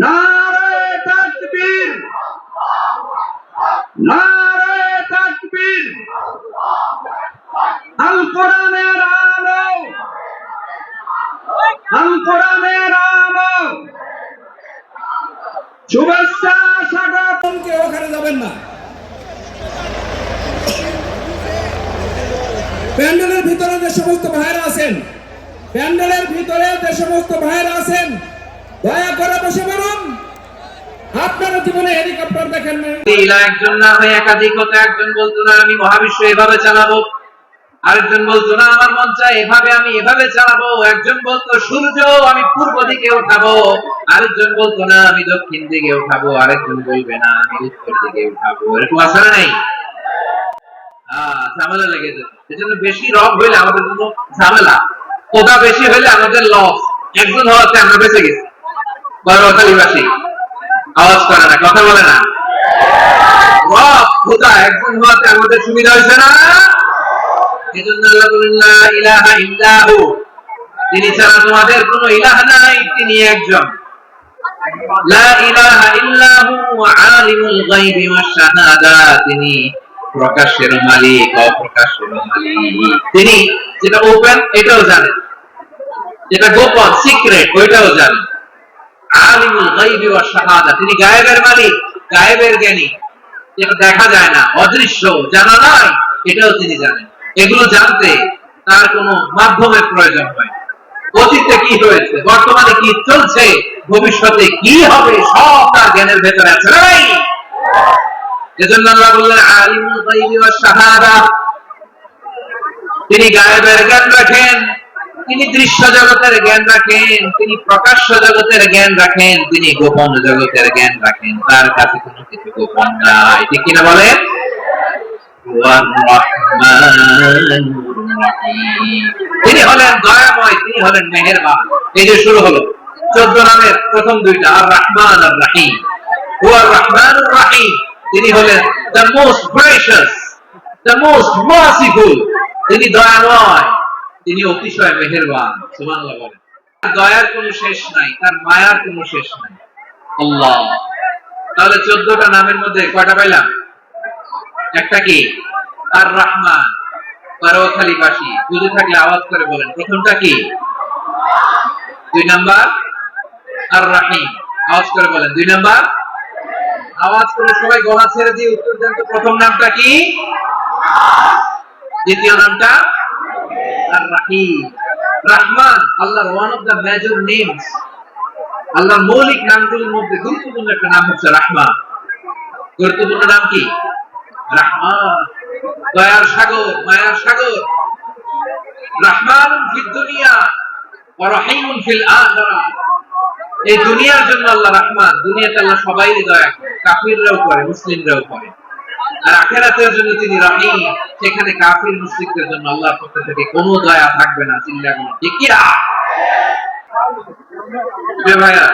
নারে তাকবীর, নারে তাকবীর। আল কোরআনের আলো, আল কোরআনের আলো। শুভেচ্ছা স্বাগতম। কেউ ওখানে যাবেন না। প্যান্ডেলের ভিতরে যে সমস্ত ভাইরা আছেন, প্যান্ডেলের ভিতরে যে সমস্ত ভাইরা আছেন, দয়া করে বসে পড়ুন। আপনারা জীবনে হেলিকপ্টার দেখেন না। একজন না হয়ে একাধিক হতো। একজন বলতো না আমি মহাবিশ্ব এভাবে চালাবো, আরেকজন বলতো না আমার মন চায় এভাবে, আমি এভাবে চালাবো। একজন বলতো সূর্য আমি পূর্ব দিকে উঠাবো, আরেকজন বলতো না আমি দক্ষিণ দিকে উঠাবো, আরেকজন বলবে না আমি উত্তর দিকে উঠাবো। এরকম আছে না নেই? ঝামেলা লেগে যেত। এজন্য বেশি রব হইলে আমাদের জন্য ঝামেলা, ওটা বেশি হইলে আমাদের লস। একজন হওয়াতে আমরা বেঁচে গেছি। বড়খালীবাসী আওয়াজ করে না, কথা বলে না। রব খোদা একজন হওয়াতে আমাদের সুবিধা হয়েছে না। এজন্য আল্লাহ বলেন লা ইলাহা ইল্লাহু, তিনি ছাড়া তোমাদের কোনো ইলাহ নাই, তিনি একজন। লা ইলাহা ইল্লাহু আলিমুল গায়বি ওয়াশ শাহাদা, তিনি প্রকাশের মালিক, অপ্রকাশের মালিক। তিনি যেটা ওপেন এটাও জানেন, যেটা গোপন সিক্রেট ওইটাও জানেন। আলিমুল গায়বি ওয়াশ শাহাদা, তিনি গায়েবের মালিক, গায়েবের জ্ঞানী। যেটা দেখা যায় না, অদৃশ্য, জানা নাই, এটাও তিনি জানেন। এগুলো জানতে তার কোনো মাধ্যমের প্রয়োজন হয়। অতীতে কি হয়েছে, বর্তমানে কি চলছে, ভবিষ্যতে কি হবে, সব তার জ্ঞানের ভেতরে আছে। নাই এজন্য আল্লাহ বললেন আলিমুল গায়বি ওয়াশ শাহাদা, তিনি গায়েবের জ্ঞান রাখেন, তিনি দৃশ্য জগতের জ্ঞান রাখেন, তিনি প্রকাশ্য জগতের জ্ঞান রাখেন, তিনি গোপন জগতের জ্ঞান রাখেন। তার কাছে কোনো কিছু গোপন নাই। ঠিক কিনা বলেন? তিনি হলেন দয়াময়, তিনি হলেন মেহেরবান। এই যে শুরু হলো 14 নামের প্রথম দুইটা, আর রহমান আর রহিম। হুয়া রহমানুর রহিম, তিনি হলেন the most gracious, the most merciful। তিনি দয়াময়, তিনি অতিশয় মেহেরবান। সুবহানাল্লাহ বলেন। দয়ার কোনো শেষ নাই, তার মায়ার কোনো শেষ নাই। আল্লাহ। তাহলে 14টা নামের মধ্যে কয়টা পাইলাম? একটা কি? আর রহমান। বড়খালীবাসী বুঝে থাকলে আওয়াজ করে বলেন, প্রথমটা কি? 2 নাম্বার আর রহিম। আওয়াজ করে বলেন 2 নাম্বার। আওয়াজ করে সবাই গলা ছেড়ে দিয়ে উত্তর দেন তো, প্রথম নামটা কি? দ্বিতীয় নামটা? আর রহিম। রহমান আল্লাহর one of the major names. আল্লাহর মৌলিক নামগুলোর মধ্যে গুরুত্বপূর্ণ একটা নাম হচ্ছে রহমান। গুরুত্বপূর্ণ নাম কি? রহমান, দয়ার সাগর, মায়ার সাগর। রহমানুন ফিদ দুনিয়া ওয়া রহিমুন ফিল আখিরাহ। এই দুনিয়ার জন্য আল্লাহ রহমান, দুনিয়াতে আল্লাহ সবাইরই দয়া করে, কাফিররাও করে, মুসলিমরাও করে। আর আখিরাতের জন্য তিনি রহিম, সেখানে কাফির মুশরিকদের জন্য আল্লাহর পক্ষ থেকে কোনো দয়া থাকবে না। চিল্লা বলুন ঠিক কি না? ভাইয়া,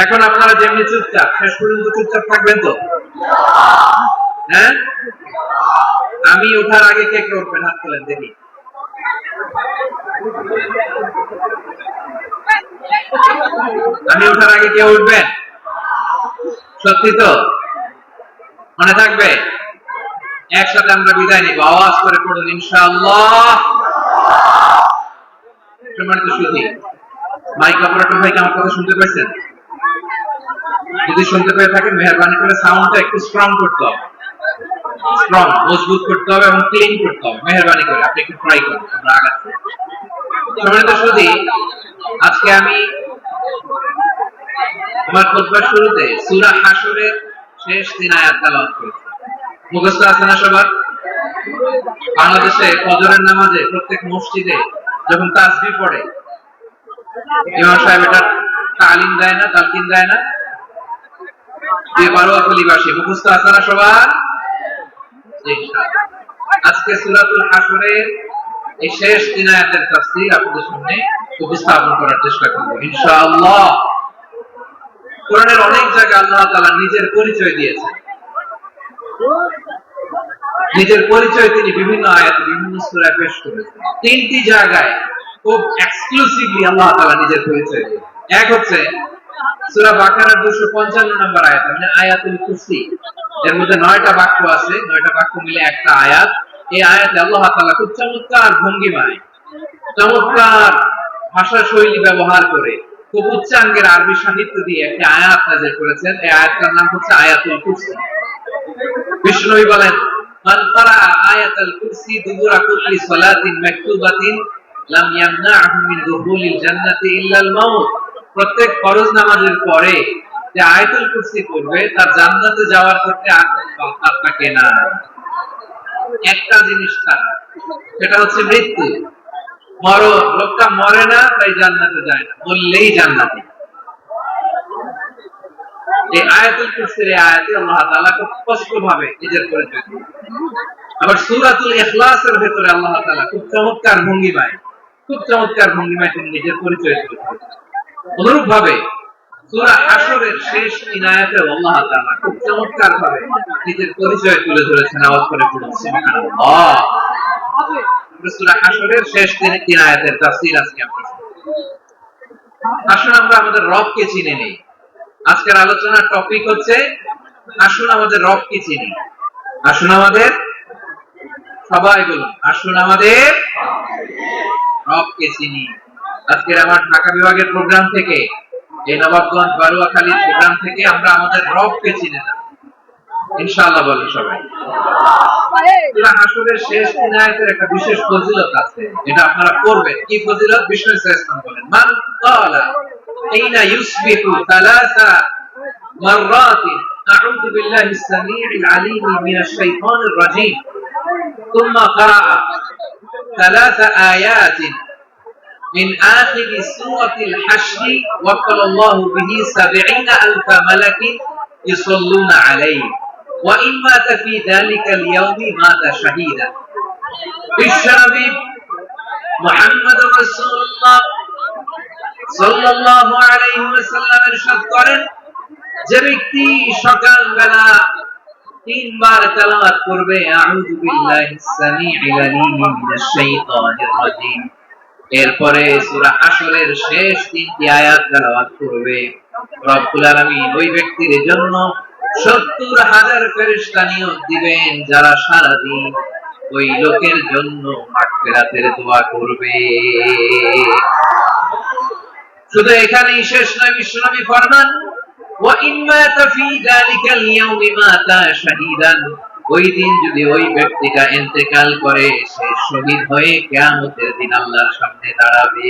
এখন আপনারা যেমনি চুপচাপ, শেষ পর্যন্ত চুপচাপ থাকবেন তো? হ্যাঁ, আমি ওঠার আগে কে কে উঠবেন? হাত তোলেন দেখি। আমি ওঠার আগে কে উঠবেন? সত্যি তো? মনে থাকবে? একসাথে আমরা বিদায় নিব। আওয়াজ করে পড়ুন ইনশাআল্লাহ। সম্মানিত সুধী, মাইক অপারেটর ভাই আমার কথা শুনতে পাচ্ছেন? যদি শুনতে পেয়ে থাকেন, মেহেরবানি করে সাউন্ডটা একটু স্ট্রং করতে হবে, স্ট্রং, মজবুত করতে হবে এবং ক্লিন করতে হবে। মেহেরবানি করে আপনি একটু ট্রাই করুন, আমরা আগাচ্ছি। সম্মানিত সুধী, আজকে আমি আমার খুতবার শুরুতে সূরা হাশরের শেষ 3 আয়াত তেলাওয়াত করেছি। মুখস্থ আছে না সবার? বাংলাদেশে ফজরের নামাজে প্রত্যেক মসজিদে যখন তাসবিহ পড়ে, ইমাম সাহেব এটা তালিম দেয় না, তালকিন দেয় না? বড়খালীবাসী মুখস্থ আছে না সবার? আজকে সূরাতুল হাশরের এই শেষ 3 আয়াতের তাফসীর আপনাদের সামনে উপস্থাপন করার চেষ্টা করব ইনশাআল্লাহ। কোরআনের অনেক জায়গায় আল্লাহ তাআলা নিজের পরিচয় দিয়েছেন। নিজের পরিচয় তিনি বিভিন্ন আয়াতে, বিভিন্ন সূরায় পেশ করেছেন। 3টি জায়গায় খুব এক্সক্লুসিভলি আল্লাহ তাআলা নিজের পরিচয় দিয়েছেন। এক হচ্ছে সূরা বাকারার 255 নম্বর আয়াত, মানে আয়াতুল কুরসি। এর মধ্যে 9টা বাক্য আছে, 9টা বাক্য মিলে একটা আয়াত। এই আয়াতে আল্লাহ তাআলা খুব চমৎকার ভঙ্গিমায়, চমৎকার ভাষা শৈলী ব্যবহার করে, খুব উচ্চাঙ্গের আরবি সাহিত্য দিয়ে একটা আয়াত নাযিল করেছেন। এই আয়াতটার নাম হচ্ছে আয়াতুল কুরসি। বিষ্ণুই বলেন, মান ক্বারা আয়াতুল কুরসি দুবুরা কুল্লি সালাতিন মাকতুবাতিন লাম ইয়ামনাহু মিন দুখুলিল জান্নাতি ইল্লাল মাউত। প্রত্যেক ফরজ নামাজের পরে যে আয়াতুল কুরসি পড়বে তার জান্নাতে যাওয়ার ক্ষেত্রে আর কোনো বাধা থাকে না। একটা জিনিস ছাড়া, সেটা হচ্ছে মৃত্যু। মরণ, লোকটা মরে না তাই জান্নাতে যায় না, মরলেই জান্নাতে। এই আয়াতুল কুরসির এই আয়াতে আল্লাহ তাআলা খুব স্পষ্টভাবে নিজের পরিচয় দিয়েছেন। আবার সূরাতুল ইখলাসের ভেতরে আল্লাহ তাআলা খুব চমৎকার ভঙ্গিমায় তিনি নিজের পরিচয় দিয়েছেন। অনুরূপ ভাবে সূরা হাশরের শেষ 3 আয়াতে আল্লাহ তাআলা খুব চমৎকার ভাবে নিজের পরিচয় তুলে ধরেছেন। আওয়াজ করে পড়ুন সুবহানাল্লাহ। সূরা হাশরের শেষ 3 আয়াতের তাফসীর আজকে আমরা শুনব। আসুন আমরা আমাদের রবকে চিনে নেই। আজকের আলোচনার টপিক হচ্ছে আসুন আমাদের রবকে চিনি। আসুন আমাদের, সবাই বলুন, আসুন আমাদের রবকে চিনি। আজকের আমার ঢাকা বিভাগের প্রোগ্রাম থেকে, এই নবাবগঞ্জ বারুয়াখালীর প্রোগ্রাম থেকে আমরা আমাদের রবকে চিনে নেব ইনশাআল্লাহ। বলি সবাই। সূরা হাশরের শেষ 3 আয়াতের একটা বিশেষ ফজিলত আছে, এটা আপনারা পড়বেন। কি ফজিলত? বিষ্ণু ইসলাম বলেন, মান ক্বালা حين يصبح 3 مرات أعوذ بالله السميع العليم من الشيطان الرجيم ثم قرأ 3 آيات من آخر سورة الحشر وقال الله به 70,000 ملك يصلون عليه وإن مات في ذلك اليوم مات شهيدا। বিশ্বনবী মুহাম্মদ রাসূলুল্লাহ সাল্লাল্লাহু আলাইহি ওয়াসাল্লাম ইরশাদ করেন, যে ব্যক্তি সকালবেলা 3 বার তেলাওয়াত করবে আউযু বিল্লাহিস সামিউল আলিম মিনাশ শাইতানির রাজীম, এরপরে সূরা হাশরের শেষ 3টি আয়াত তেলাওয়াত করবে, রব্বুল আলামিন ওই ব্যক্তির জন্য 70,000 ফেরেশতা নিয়োগ দিবেন, যারা সারা দিন ওই লোকের জন্য মাগফিরাতের দোয়া করবে। শুধু এখানেই শেষ নয়, বিশ্বনবী ফরমান, ওয়া ইন মাতা ফি যালিকাল ইয়াউমি মাতা শাহীদান, ওই দিন যদি ওই ব্যক্তিটা ইন্তেকাল করে, সে শহীদ হয়ে কিয়ামতের দিন আল্লাহর সামনে দাঁড়াবে।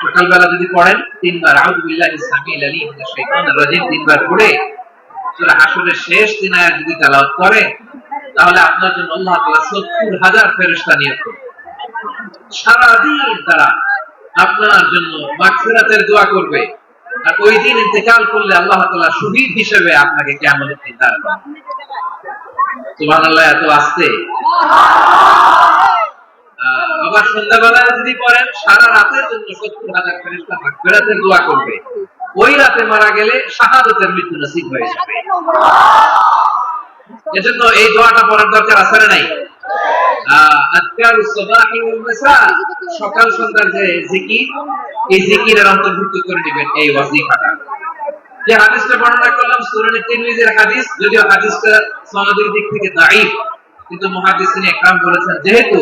সকালবেলা যদি পড়েন 3 বার আউযু বিল্লাহিস সামিউল আলিম মিনাশ শাইতানির রাজীম 3 বার পড়ে সূরা হাশরের শেষ 3 আয়াত যদি তেলাওয়াত করেন, তাহলে আপনার জন্য আল্লাহ তাআলা 70,000 ফেরেশতা নিয়োগ করবেন। সারা দিন তারা আপনার জন্য মাগফিরাতের দোয়া করবে। আর ওই দিন ইন্তেকাল করলে আল্লাহ তাআলা শহীদ হিসেবে আপনাকে কিয়ামতের দিন দাঁড়াবেন। সুবহানাল্লাহ। এত আস্তে। আবার সন্ধ্যাবেলায় যদি পড়েন, সারা রাতের জন্য 70,000 ফেরেশতা মাগফিরাতের দোয়া করবে। ওই রাতে মারা গেলে শাহাদাতের মৃত্যু নসিব হয়ে যাবে। এজন্য এই দোয়াটা পড়ার দরকার আছে না নাই? আযকারুস সাবাহি ওয়াল মাসা, সকাল সন্ধ্যার যে জিকির, এই জিকিরের অন্তর্ভুক্ত করে নেবেন এই ওয়াজিফাটা। যে হাদিসটা বর্ণনা করলাম সূরা তিরমিজির হাদিস, যদিও হাদিসটা সনদের দিক থেকে দাঈফ, কিন্তু মুহাদ্দিসিন ইকরাম বলেছেন যেহেতু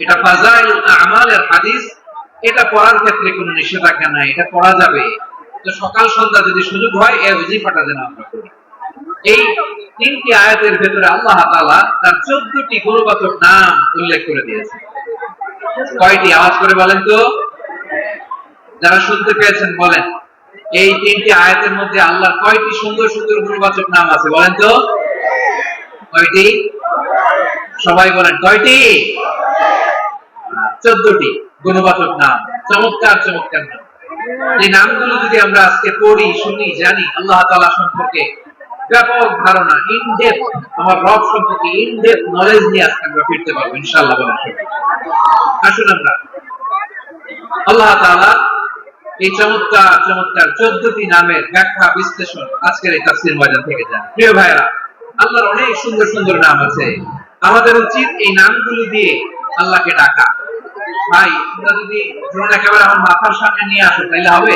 এটা ফাযাইলুল আমালের হাদিস, এটা পড়ার ক্ষেত্রে কোনো নিষেধাজ্ঞা নাই, এটা পড়া যাবে। তো সকাল সন্ধ্যা যদি সুযোগ হয় এই ওয়াজিফাটা যেন আমরা করি। এই 3টি আয়াতের ভেতরে আল্লাহ তাআলা তার 14টি গুণবাচক নাম উল্লেখ করে দিয়েছেন। কয়টি? আওয়াজ করে বলেন তো, যারা শুনতে পেয়েছেন বলেন। এই 3টি আয়াতের মধ্যে আল্লাহর কয়টি সুন্দর সুন্দর গুণবাচক নাম আছে বলেন তো? কয়টি? সবাই বলেন কয়টি? 14টি গুণবাচক নাম, চমৎকার চমৎকার নাম। এই নামগুলো যদি আমরা আজকে পড়ি, শুনি, জানি, আল্লাহ তাআলা সম্পর্কে ব্যাপক ধারণা, ইন ডেপথ, আমার রব সম্পর্কে ইন ডেপথ নলেজ নিয়ে আজকে আমরা ফিরতে পারবো ইনশাআল্লাহ। বলেন সবাই। আসুন আমরা আল্লাহ তাআলা এই চমৎকার চমৎকার 14টি নামের ব্যাখ্যা বিশ্লেষণ আজকের এই তাফসীর ময়দান থেকে জানি। প্রিয় ভাইরা, আল্লাহর অনেক সুন্দর সুন্দর নাম আছে। আমাদের উচিত এই নামগুলো দিয়ে আল্লাহকে ডাকা, ভাই তোমরা যদি ড্রোন একেবারে আমার মাথার সামনে নিয়ে আসো তাহলে হবে?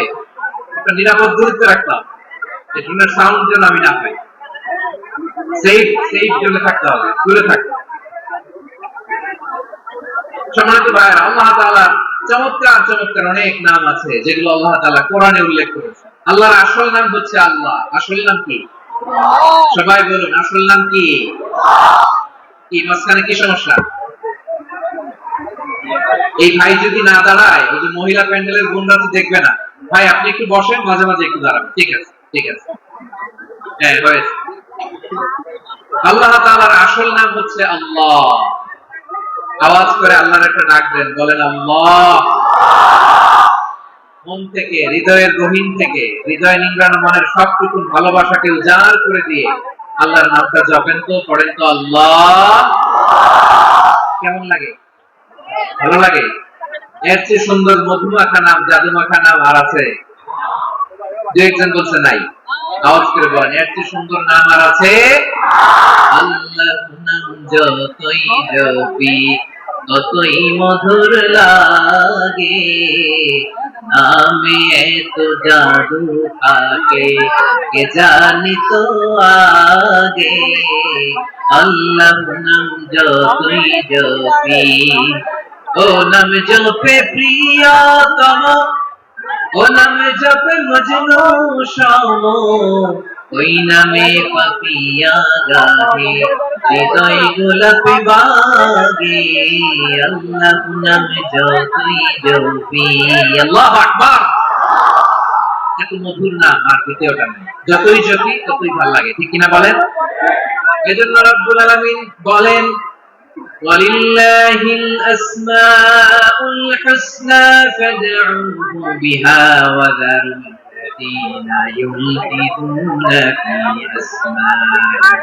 একটা নিরাপদ দূরত্বে রাখতাম, এই ড্রোনের সাউন্ড যেন আমি না পাই। সেফ জন্য থাকতে হবে, দূরে থাকতে। সম্মানিত ভাইরা, আল্লাহ তাআলা চমৎকার চমৎকার অনেক নাম আছে যেগুলো আল্লাহ তাআলা কোরআনে উল্লেখ করেছেন। আল্লাহর আসল নাম হচ্ছে আল্লাহ। আসল নাম কি? সবাই বলুন, আসল নাম কি? কি মাঝখানে কি সমস্যা? এই ভাই যদি না দাঁড়ায়, ওই যে মহিলা প্যান্ডেলের বোনরা তো দেখবে না। ভাই আপনি একটু বসেন, মাঝে মাঝে একটু দাঁড়াবেন। ঠিক আছে, ঠিক আছে। হ্যাঁ, হয়েছে। আল্লাহ তাআলার আসল নাম হচ্ছে আল্লাহ। আওয়াজ করে আল্লাহর একটা ডাক দেন, বলেন আল্লাহ। মন থেকে, হৃদয়ের গহীন থেকে, হৃদয় নিংড়ানো মনের সবটুকু ভালোবাসাকে উজাড় করে দিয়ে আল্লাহর নামটা জপেন তো, পড়েন তো আল্লাহ। কেমন লাগে? ভালো লাগে? এর চেয়ে সুন্দর মধুমাখা নাম, জাদুমাখা নাম আর আছে? দু একজন বলছে নাই। আওয়াজ করে বলেন, এর চেয়ে সুন্দর নাম আর আছে? আল্লাহ নাম যতই জপি ততই মধুর লাগে, নামে এত জাদু থাকে কে জানি তো আগে। আল্লাহ নাম যতই জপি, ও নাম জপে প্রিয়তম, ও নামে জপে মজনু সম, ওই নামে পাপিয়া গাহে হৃদয় গোলাপি বাগে। আল্লাহ নামে যতই জপি, আল্লাহু আকবার। এত মধুর নাম আর দ্বিতীয়টা নেই। যতই জপি ততই ভালো লাগে, ঠিক কিনা বলেন? এজন্য রব্বুল আলামিন বলেন, ওয়ালিল্লাহিল আসমাউল হুসনা ফাদউহু বিহা ওয়া যারুল লাযীনা ইউলহিদুনা ফি আসমাইহি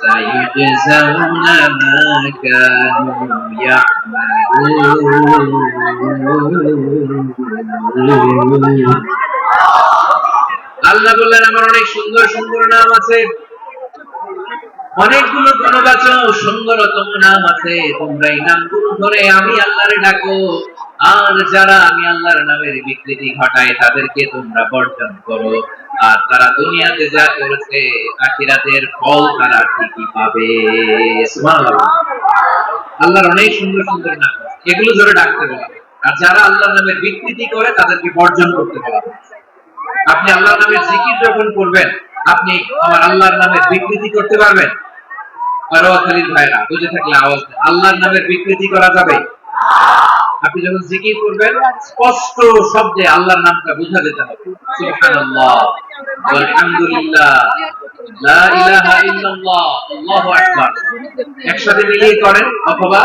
সায়ুজজাউনা মা কানু ইয়া'মালুন। আল্লাহ বললেন, আমার অনেক সুন্দর সুন্দর নাম আছে, অনেকগুলো গুণবাচক সুন্দরতম নাম আছে। তোমরা এই নামগুলো ধরে আমি আল্লাহরে ডাকো, আর যারা আমি আল্লাহর নামের বিকৃতি ঘটায় তাদেরকে তোমরা বর্জন করো। আর তারা দুনিয়াতে যা করেছে আখিরাতের ফল তারা ঠিকই পাবে। সুবহানাল্লাহ। আল্লাহর অনেক সুন্দর সুন্দর নাম, এগুলো ধরে ডাকতে বলা। আর যারা আল্লাহর নামের বিকৃতি করে তাদেরকে বর্জন করতে বলা। আপনি আল্লাহর নামের জিকির যখন করবেন, আপনি আমার আল্লাহর নামের বিকৃতি করতে পারবেন? খালিদ ভাইরা বুঝে থাকলে আওয়াজ দেন। আল্লাহর নামের বিকৃতি করা যাবে? আপনি যখন জিকির করবেন স্পষ্ট শব্দে আল্লাহর নামটা বুঝা যেতে হবে। সুবহানাল্লাহ, আলহামদুলিল্লাহ, লা ইলাহা ইল্লাল্লাহ, আল্লাহু আকবার। একসাথে মিলিয়ে করেন অথবা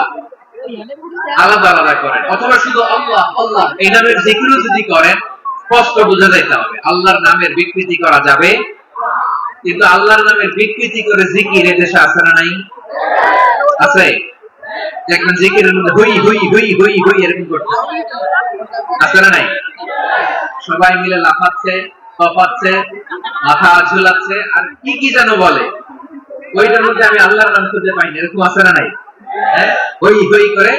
আলাদা আলাদা করেন, অথবা শুধু আল্লাহ আল্লাহ এই নামের জিকিরও যদি করেন স্পষ্ট বুঝা যাইতে হবে। আল্লাহর নামের বিকৃতি করা যাবে, কিন্তু আল্লাহর নামের বিকৃতি করে জিকির এদেশে আছে না নাই? আছে। দেখবেন জিকিরের মধ্যে হুই হুই হুই হুই হুই এরকম করতেছে, আছে না নাই? সবাই মিলে লাফাচ্ছে, কপাচ্ছে, মাথা ঝুলাচ্ছে, আর কি কি যেন বলে। ওইটার মধ্যে আমি আল্লাহর নাম খুঁজে পাইনি, এরকম আছে না নাই? হ্যাঁ, হই হই করে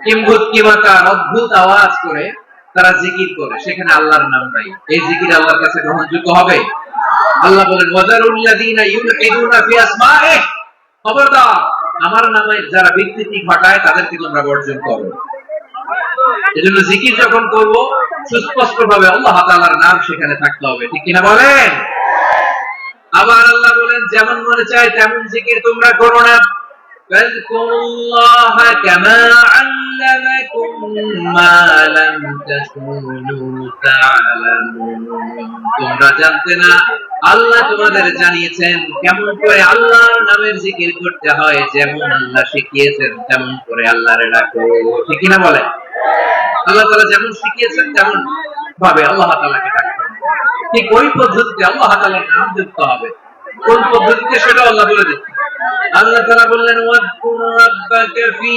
কিম্ভূত কিমাকার অদ্ভুত আওয়াজ করে তারা জিকির করে, সেখানে আল্লাহর নাম নাই। এই জিকির আল্লাহর কাছে গ্রহণযোগ্য হবে? আল্লাহ বলেন, ওয়াজারুল্লাযীনা ইউলহিদুনা ফি আসমাইহি, খবরদার আমার নামে যারা বিকৃতি ঘটায় তাদেরকে তোমরা বর্জন করো। এজন্য জিকির যখন করব সুস্পষ্টভাবে আল্লাহ তাআলার নাম সেখানে থাকতে হবে, ঠিক কিনা বলেন? আবার আল্লাহ বলেন, যেমন মনে চায় তেমন জিকির তোমরা করো না। ফাযকুরুল্লাহা কামা আল্লামাকুম মা লাম তাকুনু তা'লামুন। তোমরা জানতে না, আল্লাহ তোমাদের জানিয়েছেন কেমন করে আল্লাহর নামের জিকির করতে হয়। যেমন আল্লাহ শিখিয়েছেন তেমন করে আল্লাহরে ডাকো, ঠিক কিনা বলেন? আল্লাহ তাআলা যেমন শিখিয়েছেন তেমন ভাবে আল্লাহ তাআলাকে ডাকতে হবে। ঠিক ওই পদ্ধতিতে আল্লাহ তাআলার নাম জপতে হবে। কোন পদ্ধতিতে সেটা আল্লাহ বলে দিচ্ছেন। আল্লাহ তাআলা বললেন, ওয়াযকুর রাব্বাকা ফি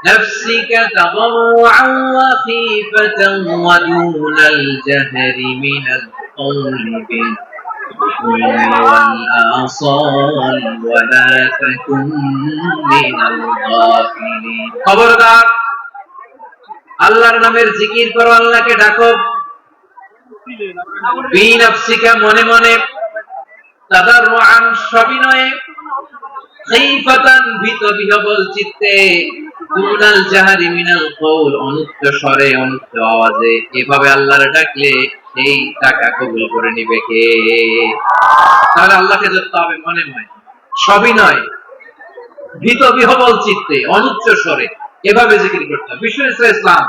নাফসিকা তাদাররুআন ওয়া খীফাতান ওয়া দুনাল জাহরি মিনাল কওলি বিল-গুদুওয়ি ওয়াল আসাল ওয়া লা তাকুন মিনাল গাফিলিন। খবরদার আল্লাহর নামের জিকির করো, আল্লাহকে ডাকো। বিনাফসিকা, মনে মনে, তাদাররুআন, সবিনয়ে, খাইফাতান, ভীত বিহ্বল চিত্তে, দুনাল জাহারি মিনাল কওল, অনুচ্চ স্বরে, অনুচ্চ আওয়াজে। এভাবে আল্লাহর ডাকলে সেই টাকা কবুল করে নিবে কে? তাহলে আল্লাহকে ধরতে হবে মনে মনে, সবিনয়, ভীত বিহ্বল চিত্তে, অনুচ্চ স্বরে, এভাবে জিকির করতে হবে। বিশ্ব ইসলাম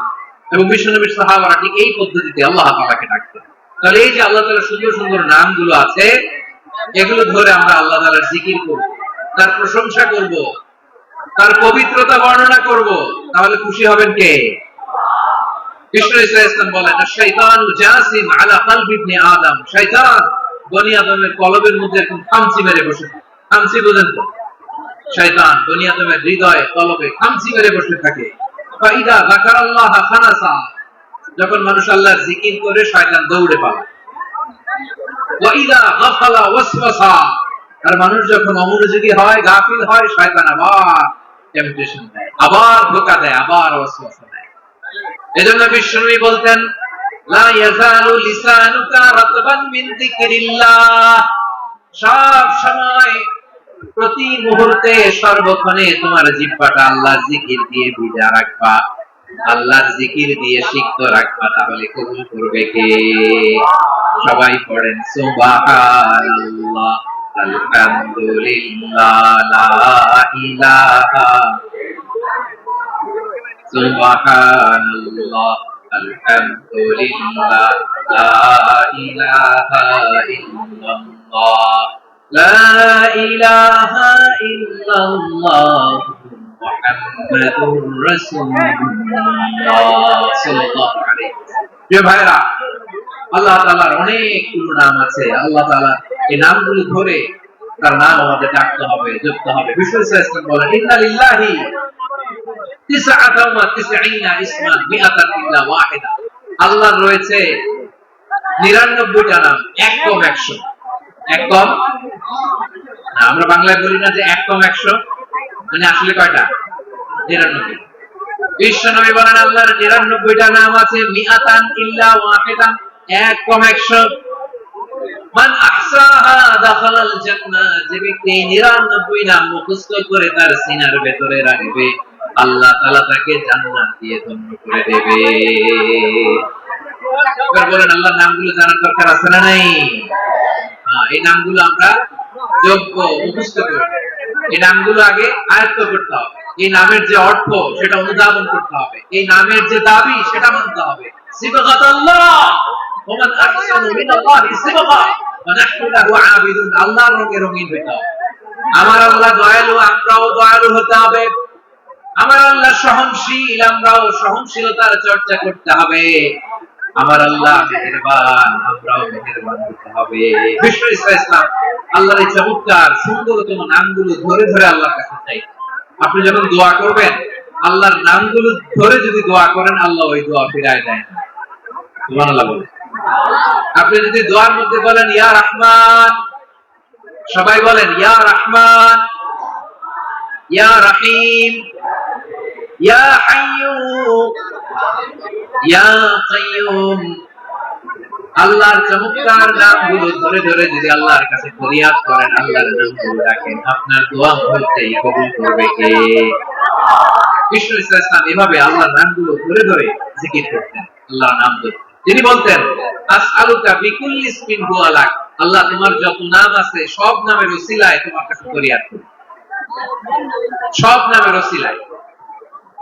এবং বিশ্বনবীর সাহাবারা ঠিক এই পদ্ধতিতে আল্লাহ তাআলাকে ডাকতেন। তাহলে এই যে আল্লাহ তাআলার সুন্দর সুন্দর নামগুলো আছে, এগুলো ধরে আমরা আল্লাহ তাআলার জিকির করব, তার প্রশংসা করব, তার পবিত্রতা বর্ণনা করব, তাহলে খুশি হবেন কে? বিশ্ব ইসলাম বলেন, শাইতান জাসিম আলা কলবি ইবনে আদম, শয়তান বনি আদমের কলবের মধ্যে এরকম খামচি মেরে বসে। খামচি বোঝেন তো? শয়তান বনি আদমের হৃদয়ে, কলবে খামচি মেরে বসে থাকে। ফাইদা যাকারাল্লাহ খানাসা, যখন মানুষ আল্লাহর জিকির করে শয়তান দৌড়ে পালায়। ওয়াইদা গাফালা ওয়াসওয়াসা, আর মানুষ যখন অমনোযোগী হয়, গাফিল হয়, শয়তান আবার টেম্পটেশন দেয়, আবার ধোঁকা দেয়, আবার ওয়াসওয়াসা দেয়। এজন্য বিশ্বনবী বলতেন, লা ইয়াজালু লিসানুকা রাতবান মিন যিকরিল্লাহ, সব সময়, প্রতি মুহূর্তে, সর্বক্ষণে তোমার জিহ্বাটা আল্লাহর জিকির দিয়ে ভিজা রাখবা, আল্লাহর জিকির দিয়ে সিক্ত রাখবা, তাহলে কবুল করবে কে? সবাই পড়েন সুবহানাল্লাহ, আলহামদুলিল্লাহ, লা ইলাহা, সুবহানাল্লাহ, আলহামদুলিল্লাহ, লা ইলাহা ইল্লাল্লাহ, লা ইলাহা ইল্লাল্লাহ, মুহাম্মাদুর রাসূলুল্লাহ সাল্লাল্লাহু আলাইহি ওয়াসাল্লাম। প্রিয় ভাইরা, আল্লাহ তাআলার অনেকগুলো নাম আছে। আল্লাহ তাআলা এই নামগুলো ধরে তার নাম আমাদের ডাকতে হবে, জপতে হবে। বিশ্ব ইসলাম বলেন, ইন্না লিল্লাহি তিসআতান ওয়া তিসঈনা ইসমান মিআতান ইল্লা ওয়াহিদা, আল্লাহর রয়েছে 99টা নাম, এক কম 100। এক কম, আমরা বাংলায় বলি না যে এক কম 100, মানে আসলে কয়টা? 99। বিশ্বনবী বলেন, আল্লাহর 99টা নাম আছে, মিআতান ইল্লা ওয়াহিদা, এক কম 100। মান আহসাহা দাখালাল জান্নাহ, যে ব্যক্তি 99 নাম মুখস্থ করে তার সিনার ভেতরে রাখবে, আল্লাহ তাআলা তাকে জান্নাত দিয়ে ধন্য করে দেবে। এবার বলেন, আল্লাহর নামগুলো জানার দরকার আছে না নাই? এই নামগুলো আমরা যোগ্য মুখস্থ করব, এই নামগুলো আগে আয়ত্ত করতে হবে, এই নামের যে অর্থ সেটা অনুধাবন করতে হবে, এই নামের যে দাবি সেটা মানতে হবে। সিবগাতুল্লাহ, ওমান আহসানু মিনাল্লাহি সিবগা ওয়া নাহনু লাহু আবিদুন, আল্লাহর রঙে রঙিন হতে হবে। আমার আল্লাহ দয়ালু, আমরাও দয়ালু হতে হবে। আমার আল্লাহ সহনশীল, আমরাও সহনশীলতার চর্চা করতে হবে। আমার আল্লাহ মেহেরবান, আমরাও মেহেরবান হতে হবে। বিশ্ব ইসলাম আল্লাহর এই চমৎকার সুন্দরতম নামগুলো ধরে ধরে আল্লাহর কাছে চাই। আপনি যখন দোয়া করবেন, আল্লাহর নামগুলো ধরে যদি দোয়া করেন, আল্লাহ ওই দোয়া ফিরায় দেয় না। সুবহানাল্লাহ বলেন। আপনি যদি দোয়ার মধ্যে বলেন ইয়া রহমান, সবাই বলেন ইয়া রহমান, ইয়া রহিম, ইয়া হাইয়্যু, ইয়া কাইয়্যুম, আল্লাহর চমৎকার নামগুলো ধরে ধরে যদি আল্লাহর কাছে ফরিয়াদ করেন, আল্লাহর নামগুলো ডাকেন, আপনার দোয়া হতেই কবুল করবে কে? বিষ্ণু ইসলাম এভাবে আল্লাহর নামগুলো ধরে ধরে জিকির করতেন, আল্লাহর নাম ধরে। তিনি বলতেন, আসআলুকা বিকুল্লি ইসমিন হুয়া লাক, আল্লাহ তোমার যত নাম আছে সব নামের ওসিলায় তোমার কাছে ফরিয়াদ করি, সব নামের ওসিলায়।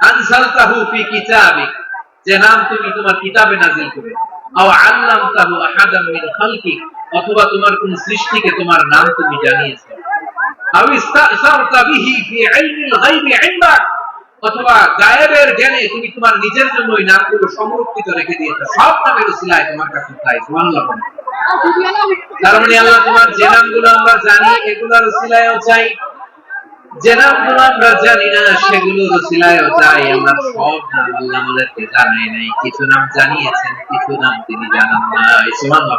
আনসালতাহু ফি কিতাবিক, যে নাম তুমি তোমার কিতাবে নাযিল করে, আও আল্লামতাহু আহাদাম মিন খালকিক, অথবা তোমার কোন সৃষ্টিকে তোমার নাম তুমি জানিয়েছো, আও ইস্তাসারতা বিহি ফি ইলমিল গায়বি ইনদাক, অথবা গায়েবের জ্ঞানে তুমি তোমার নিজের জন্য ওই নামগুলো সংরক্ষিত রেখে দিয়েছো, সব নামের ওসিলায় তোমার কাছে চাই। সুবহানাল্লাহ। তার মানে আল্লাহ তোমার যে নামগুলো আমরা জানি এগুলোর ওসিলায়ও চাই, যে নামগুলো আমরা জানি না সেগুলোর ওসিলায়ও চাই। আমরা সব নাম আল্লাহ আমাদেরকে জানাই নাই, কিছু নাম জানিয়েছেন, কিছু নাম তিনি জানান নাই। সুবহানাল্লাহ।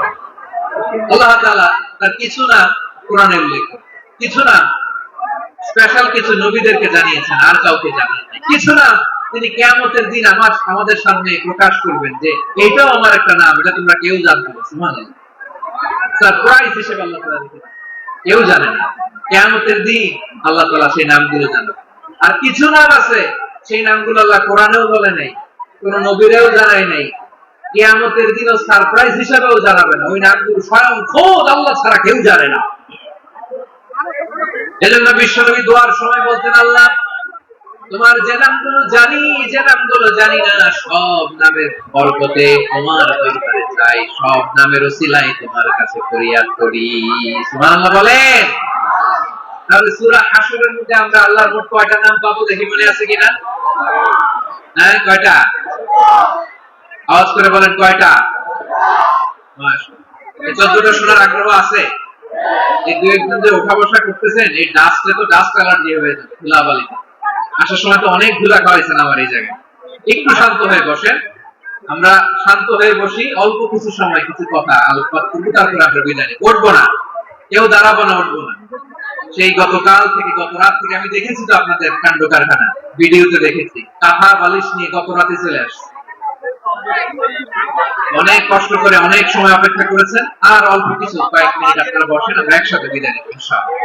আল্লাহ তাআলা তার কিছু নাম কোরআনে উল্লেখ, কিছু নাম স্পেশাল কিছু নবীদেরকে জানিয়েছেন, আর কাউকে জানান নাই। কিছু নাম তিনি কিয়ামতের দিন আমাদের সামনে প্রকাশ করবেন যে এইটাও আমার একটা নাম, এটা তোমরা কেউ জানতে না। সুবহানাল্লাহ, সারপ্রাইজ হিসেবে আল্লাহ তাআলা রেখেছেন, কেউ জানে না। কিয়ামতের দিন আল্লাহ তাআলা সেই নামগুলো জানাবেন। আর কিছু নাম আছে সেই নামগুলো আল্লাহ কোরআনেও বলে নাই, কোন নবীরেও জানাই নাই, কিয়ামতের দিনও সারপ্রাইজ হিসেবেও জানাবেন। ওই নামগুলো স্বয়ং খোদ আল্লাহ ছাড়া কেউ জানে না। এজন্য বিশ্বনবী দোয়ার সময় বলতেন, আল্লাহ তোমার যে নামগুলো জানি, যে নামগুলো জানি না, সব নামের বরকতে তোমার দরবারে চাই, সব নামের ওসিলায় তোমার কাছে ফরিয়াদ করি। সুবহানাল্লাহ বলেন। তাহলে সূরা হাশরের মধ্যে আমরা আল্লাহর মোট কয়টা নাম পাবো দেখি, মনে আছে কিনা? হ্যাঁ, কয়টা? আওয়াজ করে বলেন, কয়টা? মাশাআল্লাহ। এই 14টা শোনার আগ্রহ আছে? এই দুই একদিন যে উঠা বসা করতেছেন, এই ডাস্টে তো ডাস্ট অ্যালার্জি হয়ে যাবে, ধুলাবালি। আসার সময় তো অনেক ধুলা খাওয়াইছেন আমার এই জায়গায়। একটু শান্ত হয়ে বসেন, আমরা শান্ত হয়ে বসি, অল্প কিছু সময় কিছু কথা আলোচনা করবো, তারপরে আমরা বিদায় নিই। উঠবো না, কেউ দাঁড়াবো না, উঠবো না। সেই গতকাল থেকে, গত রাত থেকে আমি দেখেছি তো আপনাদের কাণ্ড কারখানা, ভিডিওতে দেখেছি, কাঁথা বালিশ নিয়ে গত রাতে চলে আসছে। অনেক কষ্ট করে অনেক সময় অপেক্ষা করেছেন, আর অল্প কিছু কয়েক মিনিট আপনারা বসেন, আমরা একসাথে বিদায় নিব ইনশাআল্লাহ।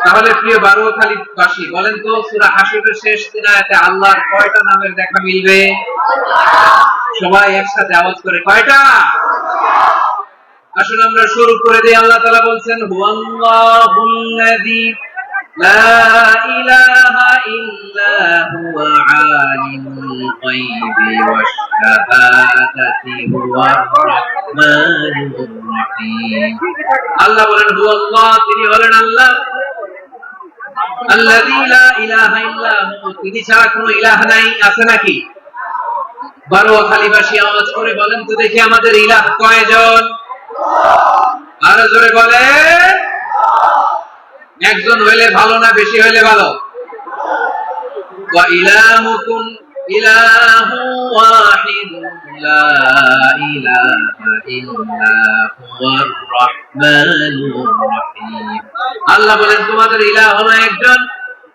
তাহলে প্রিয় বারুখালীবাসী, বলেন তো সূরা হাশরের শেষ তিন আয়াতে আল্লাহর কয়টা নামের দেখা মিলবে? সবাই একসাথে আওয়াজ করে, কয়টা? আসুন আমরা শুরু করে দিই। আল্লাহ তাআলা বলছেন, হুয়াল্লাহুল্লাযী লা ইলাহা ইল্লা হুয়া আলিমুল গায়বি ওয়াশ শাহাদাতি হুয়ার রাহমানুর রহিম। আল্লাহ বলেন, হুয়াল্লাহ, তিনি হলেন আল্লাহ, আল্লাযী লা ইলাহা ইল্লা হু, তিনি ছাড়া কোনো ইলাহ নাই। আছে নাকি? বারুখালীবাসী আওয়াজ করে বলেন তো দেখি, আমাদের ইলাহ কয়জন? আরো জোরে বলেন। একজন হইলে ভালো না বেশি হইলে ভালো? ওয়া ইলাহুকুম ইলাহু ওয়াহিদুন লা ইলাহা ইল্লা হুয়ার রাহমানুর রহিম। আল্লাহ বলেন, তোমাদের ইলাহ হলো একজন,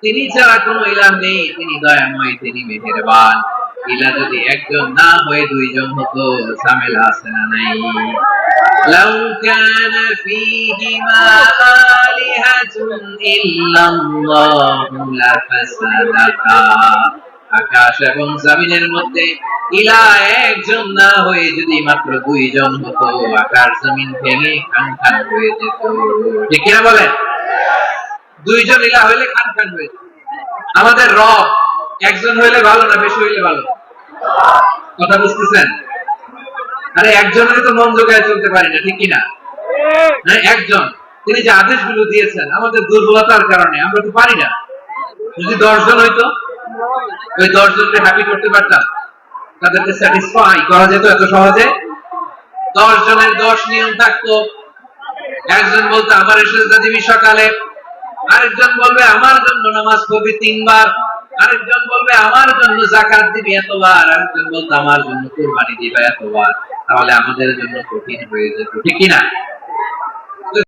তিনি ছাড়া কোনো ইলাহ নেই, তিনি দয়াময়, তিনি মেহেরবান। ইলাহ যদি একজন না হয়ে দুইজন হতো, ঝামেলা আছে না নাই? লাউ কানা ফীহিমা আলিহাতুন ইল্লাল্লাহু লাফাসাদাতা। আকাশ এবং জমিনের মধ্যে ইলাহ একজন না হয়ে যদি মাত্র দুইজন হতো, আকাশ জমিন ভেঙে খান খান হয়ে যেত। ঠিক কিনা বলেন? দুইজন ইলাহ হইলে খান খান হয়ে যেত। আমাদের রব একজন হইলে ভালো না বেশি হইলে ভালো? কথা বুঝতেছেন? আরে একজনের তো মন জোগায় চলতে পারি না, ঠিক কিনা? একজন, তিনি যে আদেশগুলো দিয়েছেন আমাদের দুর্বলতার কারণে আমরা তো পারি না। যদি 10 জন হইতো, ওই 10 জনকে হ্যাপি করতে পারতাম, তাদেরকে স্যাটিসফাই করা যেত এত সহজে? 10 জনের 10 নিয়ম থাকতো। একজন বলতো আমার সেজদা দিবি সকালে, আরেকজন বলবে আমার জন্য নামাজ পড়বি 3 বার, আরেকজন বলবে আমার জন্য যাকাত দিবি এতবার, আরেকজন বলতো আমার জন্য কুরবানি দিবি এতবার। তাহলে আমাদের জন্য কঠিন হয়ে যেত, ঠিক কিনা?